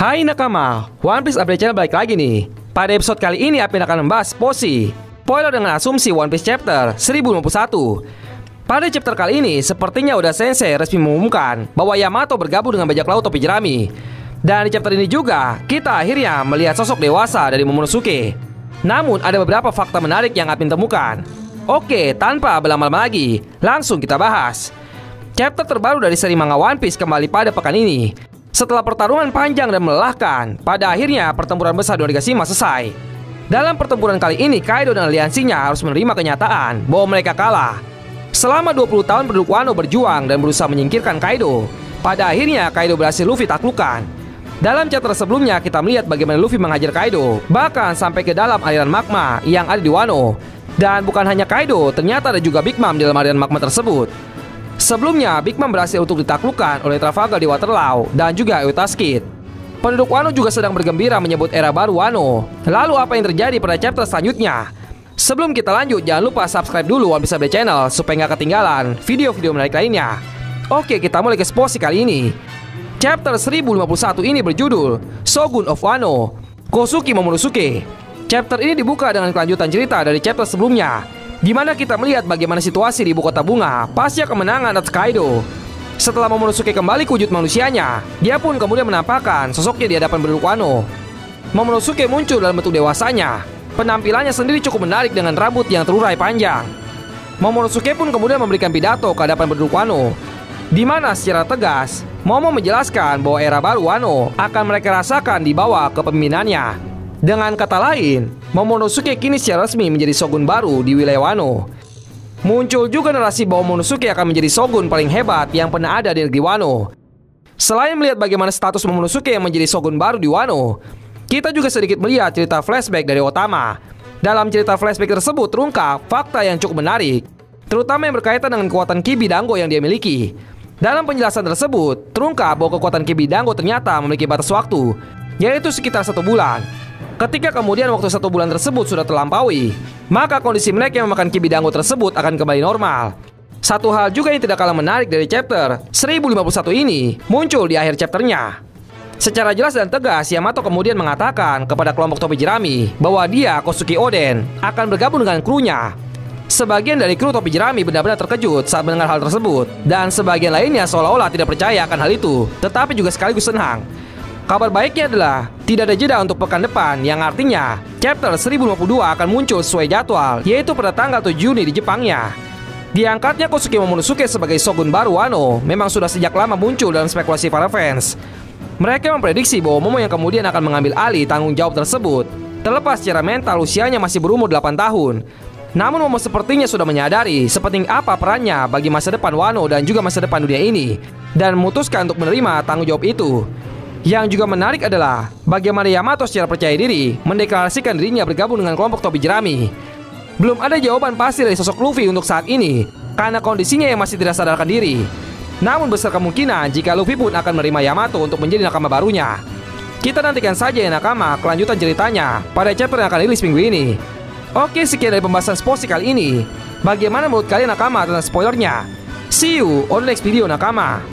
Hai nakama, One Piece Update Channel balik lagi nih. Pada episode kali ini Apin akan membahas Posi, spoiler dengan asumsi One Piece Chapter 1051. Pada chapter kali ini, sepertinya Oda Sensei resmi mengumumkan bahwa Yamato bergabung dengan bajak laut topi jerami. Dan di chapter ini juga, kita akhirnya melihat sosok dewasa dari Momonosuke. Namun ada beberapa fakta menarik yang Apin temukan. Oke, tanpa berlama-lama lagi, langsung kita bahas. Chapter terbaru dari seri manga One Piece kembali pada pekan ini. Setelah pertarungan panjang dan melelahkan, pada akhirnya pertempuran besar di Onigashima selesai. Dalam pertempuran kali ini, Kaido dan aliansinya harus menerima kenyataan bahwa mereka kalah. Selama 20 tahun penduduk Wano berjuang dan berusaha menyingkirkan Kaido. Pada akhirnya Kaido berhasil Luffy taklukkan. Dalam chapter sebelumnya kita melihat bagaimana Luffy menghajar Kaido, bahkan sampai ke dalam aliran magma yang ada di Wano. Dan bukan hanya Kaido, ternyata ada juga Big Mom di dalam aliran magma tersebut. Sebelumnya, Big Mom berhasil untuk ditaklukkan oleh Trafalgar di Waterloo dan juga Eustace Kid. Penduduk Wano juga sedang bergembira menyebut era baru Wano. Lalu apa yang terjadi pada chapter selanjutnya? Sebelum kita lanjut, jangan lupa subscribe dulu One Piece Update Channel supaya nggak ketinggalan video-video menarik lainnya. Oke, kita mulai ke Posi kali ini. Chapter 1051 ini berjudul Shogun of Wano, Kosuke Momonosuke. Chapter ini dibuka dengan kelanjutan cerita dari chapter sebelumnya, di mana kita melihat bagaimana situasi di ibu kota bunga pasca kemenangan atas Kaido. Setelah Momonosuke kembali ke wujud manusianya, dia pun kemudian menampakkan sosoknya di hadapan penduduk Wano. Momonosuke muncul dalam bentuk dewasanya. Penampilannya sendiri cukup menarik dengan rambut yang terurai panjang. Momonosuke pun kemudian memberikan pidato ke hadapan penduduk Wano, di mana secara tegas Momo menjelaskan bahwa era baru Wano akan mereka rasakan di bawah kepemimpinannya. Dengan kata lain, Momonosuke kini secara resmi menjadi shogun baru di wilayah Wano. Muncul juga narasi bahwa Momonosuke akan menjadi shogun paling hebat yang pernah ada di negeri Wano. Selain melihat bagaimana status Momonosuke yang menjadi shogun baru di Wano, kita juga sedikit melihat cerita flashback dari Otama. Dalam cerita flashback tersebut terungkap fakta yang cukup menarik, terutama yang berkaitan dengan kekuatan Kibi Dango yang dia miliki. Dalam penjelasan tersebut, terungkap bahwa kekuatan Kibi Dango ternyata memiliki batas waktu, yaitu sekitar 1 bulan. Ketika kemudian waktu 1 bulan tersebut sudah terlampaui, maka kondisi mereka yang memakan Kibi Dango tersebut akan kembali normal. Satu hal juga yang tidak kalah menarik dari chapter 1051 ini muncul di akhir chapternya. Secara jelas dan tegas, Yamato kemudian mengatakan kepada kelompok topi jerami bahwa dia, Kosuke Oden, akan bergabung dengan krunya. Sebagian dari kru topi jerami benar-benar terkejut saat mendengar hal tersebut, dan sebagian lainnya seolah-olah tidak percaya akan hal itu, tetapi juga sekaligus senang. Kabar baiknya adalah tidak ada jeda untuk pekan depan, yang artinya chapter 1052 akan muncul sesuai jadwal, yaitu pada tanggal 7 Juni di Jepangnya. Diangkatnya Kosuke Momonosuke sebagai shogun baru Wano memang sudah sejak lama muncul dalam spekulasi para fans. Mereka memprediksi bahwa Momo yang kemudian akan mengambil alih tanggung jawab tersebut. Terlepas secara mental usianya masih berumur 8 tahun. Namun Momo sepertinya sudah menyadari sepenting apa perannya bagi masa depan Wano dan juga masa depan dunia ini, dan memutuskan untuk menerima tanggung jawab itu. Yang juga menarik adalah bagaimana Yamato secara percaya diri mendeklarasikan dirinya bergabung dengan kelompok topi jerami. Belum ada jawaban pasti dari sosok Luffy untuk saat ini, karena kondisinya yang masih tidak sadarkan diri. Namun besar kemungkinan jika Luffy pun akan menerima Yamato untuk menjadi nakama barunya. Kita nantikan saja ya nakama kelanjutan ceritanya pada chapter yang akan rilis minggu ini. Oke, sekian dari pembahasan Posi kali ini. Bagaimana menurut kalian nakama tentang spoilernya? See you on the next video nakama.